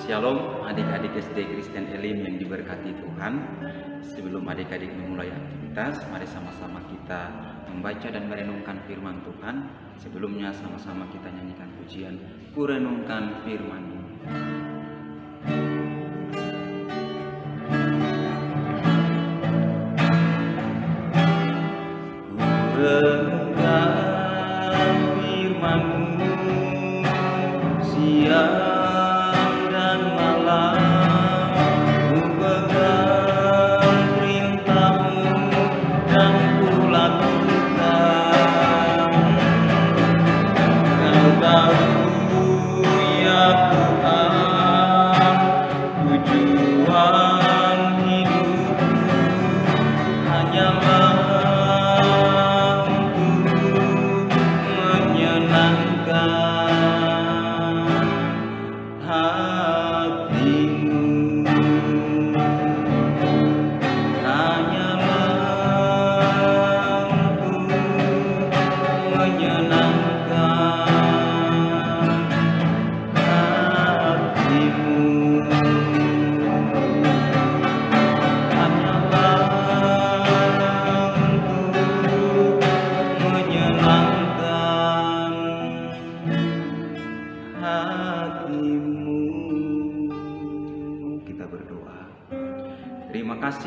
Shalom adik-adik SD Kristen Elim yang diberkati Tuhan. Sebelum adik-adik memulai aktivitas, mari sama-sama kita membaca dan merenungkan firman Tuhan. Sebelumnya sama-sama kita nyanyikan pujian Ku Renungkan Firman-Mu. Ku renungkan firman-Mu siang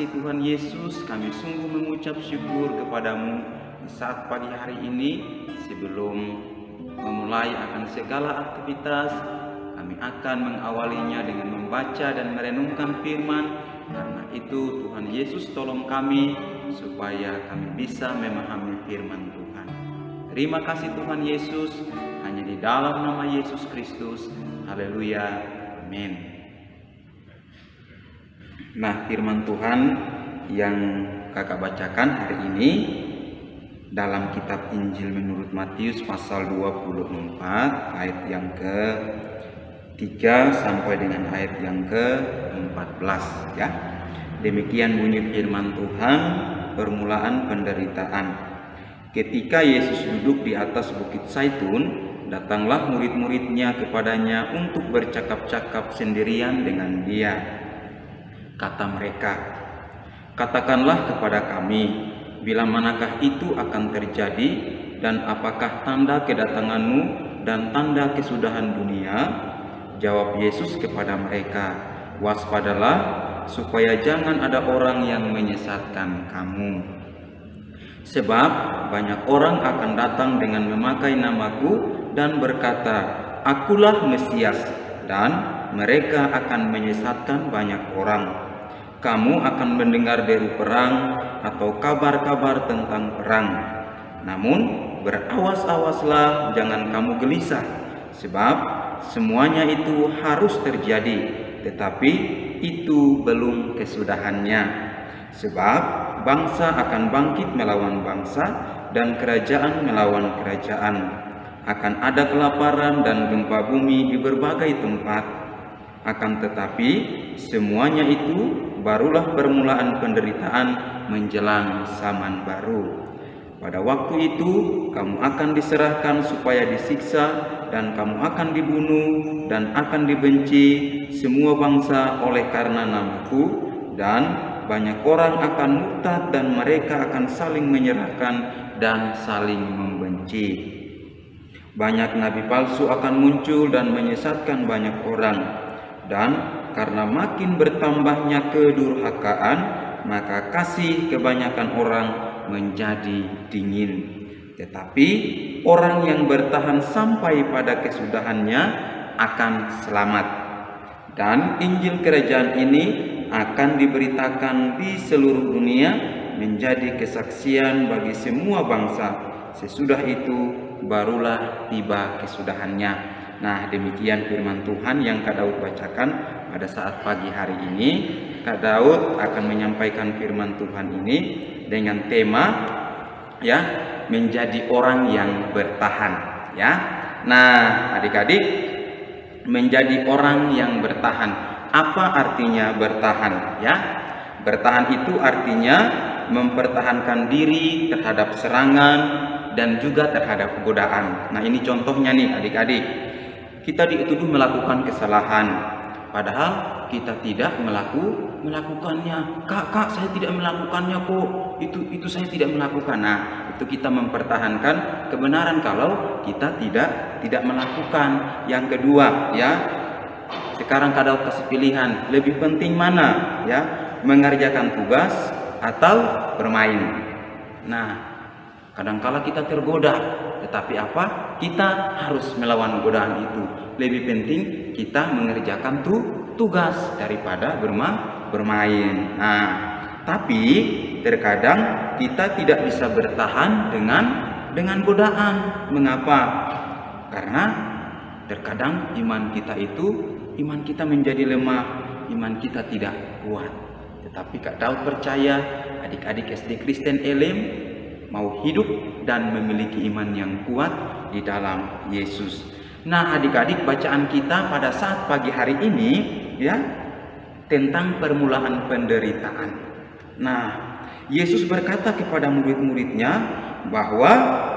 Tuhan Yesus, kami sungguh mengucap syukur kepadamu di saat pagi hari ini. Sebelum memulai akan segala aktivitas, kami akan mengawalinya dengan membaca dan merenungkan firman. Karena itu Tuhan Yesus tolong kami supaya kami bisa memahami firman Tuhan. Terima kasih Tuhan Yesus, hanya di dalam nama Yesus Kristus. Haleluya, amin. Nah, firman Tuhan yang kakak bacakan hari ini dalam kitab Injil menurut Matius pasal 24 ayat yang ke-3 sampai dengan ayat yang ke-14 ya. Demikian bunyi firman Tuhan, permulaan penderitaan. Ketika Yesus duduk di atas bukit Zaitun, datanglah murid-muridnya kepadanya untuk bercakap-cakap sendirian dengan dia. Kata mereka, "Katakanlah kepada kami, bila manakah itu akan terjadi, dan apakah tanda kedatanganmu dan tanda kesudahan dunia?" Jawab Yesus kepada mereka, "Waspadalah, supaya jangan ada orang yang menyesatkan kamu. Sebab banyak orang akan datang dengan memakai namaku dan berkata, 'Akulah Mesias,' dan mereka akan menyesatkan banyak orang. Kamu akan mendengar deru perang atau kabar-kabar tentang perang. Namun berawas-awaslah, jangan kamu gelisah, sebab semuanya itu harus terjadi, tetapi itu belum kesudahannya. Sebab bangsa akan bangkit melawan bangsa dan kerajaan melawan kerajaan. Akan ada kelaparan dan gempa bumi di berbagai tempat. Akan tetapi semuanya itu barulah permulaan penderitaan menjelang zaman baru. Pada waktu itu kamu akan diserahkan supaya disiksa, dan kamu akan dibunuh dan akan dibenci semua bangsa oleh karena namaku, dan banyak orang akan murtad dan mereka akan saling menyerahkan dan saling membenci. Banyak nabi palsu akan muncul dan menyesatkan banyak orang. Dan karena makin bertambahnya kedurhakaan, maka kasih kebanyakan orang menjadi dingin. Tetapi orang yang bertahan sampai pada kesudahannya akan selamat. Dan Injil Kerajaan ini akan diberitakan di seluruh dunia menjadi kesaksian bagi semua bangsa. Sesudah itu barulah tiba kesudahannya. Nah, demikian firman Tuhan yang Kak Daud bacakan pada saat pagi hari ini. Kak Daud akan menyampaikan firman Tuhan ini dengan tema ya, menjadi orang yang bertahan ya. Nah, adik-adik, menjadi orang yang bertahan. Apa artinya bertahan ya? Bertahan itu artinya mempertahankan diri terhadap serangan dan juga terhadap godaan. Nah, ini contohnya nih adik-adik. Kita dituduh melakukan kesalahan, padahal kita tidak melakukannya. Kak, saya tidak melakukannya kok. Itu saya tidak melakukan. Nah, itu kita mempertahankan kebenaran kalau kita tidak melakukan. Yang kedua, ya. Sekarang Kak Daud kasih pilihan, lebih penting mana, ya? Mengerjakan tugas atau bermain. Nah, kadangkala kita tergoda, tetapi apa? Kita harus melawan godaan itu. Lebih penting kita mengerjakan tugas daripada bermain. Nah, tapi terkadang kita tidak bisa bertahan dengan godaan. Mengapa? Karena terkadang iman kita menjadi lemah, iman kita tidak kuat. Tetapi Kak Daud percaya adik-adik SD Kristen Elim mau hidup dan memiliki iman yang kuat di dalam Yesus. Nah, adik-adik, bacaan kita pada saat pagi hari ini, ya, tentang permulaan penderitaan. Nah, Yesus berkata kepada murid-muridnya bahwa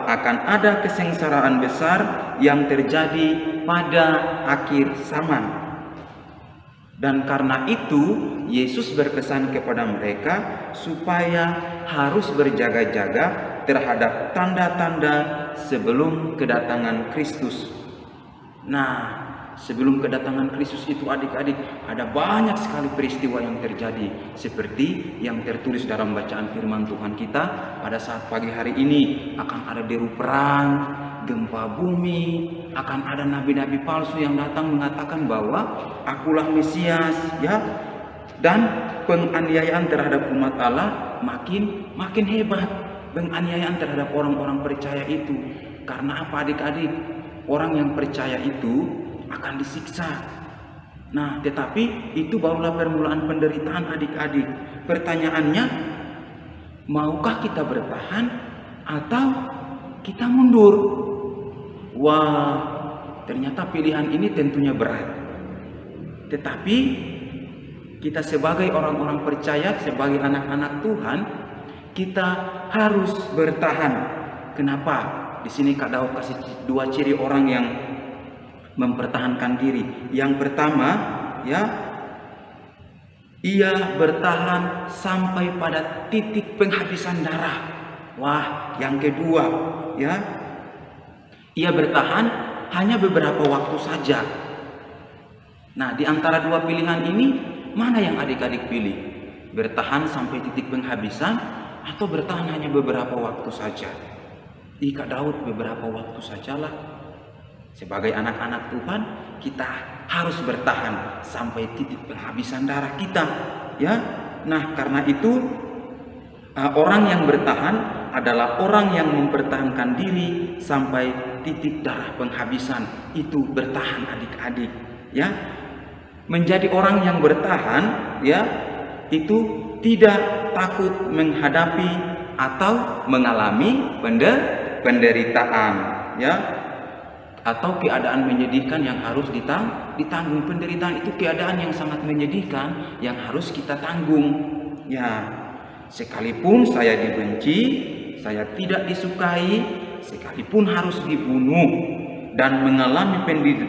akan ada kesengsaraan besar yang terjadi pada akhir zaman. Dan karena itu Yesus berpesan kepada mereka supaya harus berjaga-jaga terhadap tanda-tanda sebelum kedatangan Kristus. Nah, sebelum kedatangan Kristus itu adik-adik, ada banyak sekali peristiwa yang terjadi, seperti yang tertulis dalam bacaan firman Tuhan kita pada saat pagi hari ini. Akan ada deru perang, gempa bumi, akan ada nabi-nabi palsu yang datang mengatakan bahwa akulah Mesias, ya. Dan penganiayaan terhadap umat Allah makin hebat. Penganiayaan terhadap orang-orang percaya itu. Karena apa adik-adik? Orang yang percaya itu akan disiksa. Nah, tetapi itu barulah permulaan penderitaan adik-adik. Pertanyaannya, maukah kita bertahan atau kita mundur? Wah, ternyata pilihan ini tentunya berat. Tetapi kita sebagai orang-orang percaya, sebagai anak-anak Tuhan, kita harus bertahan. Kenapa? Di sini Kak Daud kasih dua ciri orang yang mempertahankan diri. Yang pertama, ya, ia bertahan sampai pada titik penghabisan darah. Wah, yang kedua, ya, ia bertahan hanya beberapa waktu saja. Nah, di antara dua pilihan ini, mana yang adik-adik pilih? Bertahan sampai titik penghabisan atau bertahan hanya beberapa waktu saja? Kak Daud, beberapa waktu sajalah. Sebagai anak-anak Tuhan, kita harus bertahan sampai titik penghabisan darah kita, ya. Nah, karena itu orang yang bertahan adalah orang yang mempertahankan diri sampai titik darah penghabisan. Itu bertahan adik-adik, ya. Menjadi orang yang bertahan, ya, itu tidak takut menghadapi atau mengalami penderitaan, ya, atau keadaan menyedihkan yang harus ditanggung. Penderitaan itu keadaan yang sangat menyedihkan yang harus kita tanggung, ya. Sekalipun saya dibenci, saya tidak disukai, sekalipun harus dibunuh dan mengalami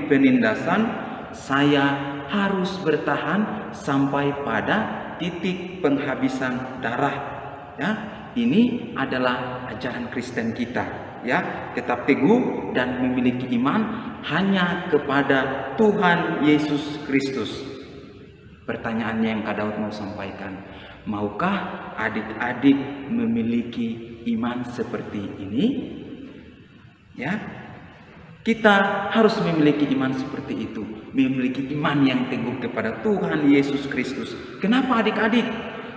penindasan, saya harus bertahan sampai pada titik penghabisan darah, ya. Ini adalah ajaran Kristen kita, ya. Tetap teguh dan memiliki iman hanya kepada Tuhan Yesus Kristus. Pertanyaannya yang Kak Daud mau sampaikan, maukah adik-adik memiliki iman seperti ini? Ya, kita harus memiliki iman seperti itu, memiliki iman yang teguh kepada Tuhan Yesus Kristus. Kenapa adik-adik?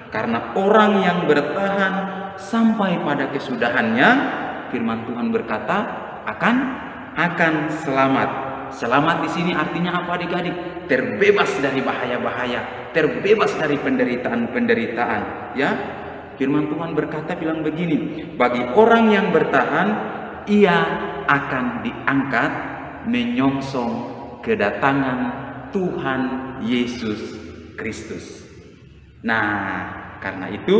Karena orang yang bertahan sampai pada kesudahannya, firman Tuhan berkata akan selamat. Selamat di sini artinya apa adik-adik? Terbebas dari bahaya-bahaya, terbebas dari penderitaan-penderitaan, ya. Firman Tuhan berkata bilang begini, bagi orang yang bertahan, ia akan diangkat menyongsong kedatangan Tuhan Yesus Kristus. Nah, karena itu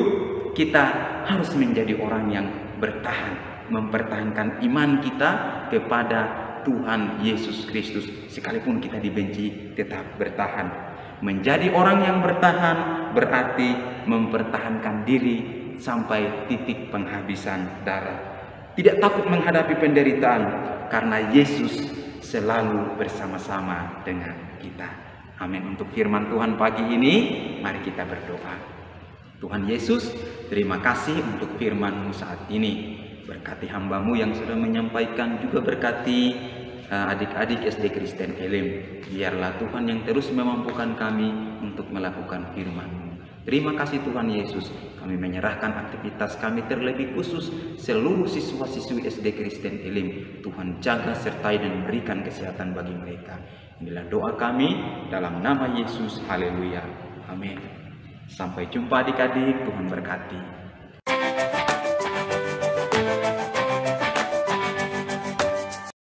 kita harus menjadi orang yang bertahan, mempertahankan iman kita kepada Tuhan Yesus Kristus. Sekalipun kita dibenci, tetap bertahan. Menjadi orang yang bertahan berarti mempertahankan diri sampai titik penghabisan darah. Tidak takut menghadapi penderitaan karena Yesus selalu bersama-sama dengan kita. Amin. Untuk firman Tuhan pagi ini, mari kita berdoa. Tuhan Yesus, terima kasih untuk firman-Mu saat ini. Berkati hamba-Mu yang sudah menyampaikan, juga berkati adik-adik SD Kristen Elim. Biarlah Tuhan yang terus memampukan kami untuk melakukan firman-Mu. Terima kasih Tuhan Yesus. Kami menyerahkan aktivitas kami, terlebih khusus seluruh siswa-siswi SD Kristen Elim. Tuhan jaga, sertai dan berikan kesehatan bagi mereka. Inilah doa kami dalam nama Yesus. Haleluya. Amin. Sampai jumpa adik-adik. Tuhan berkati.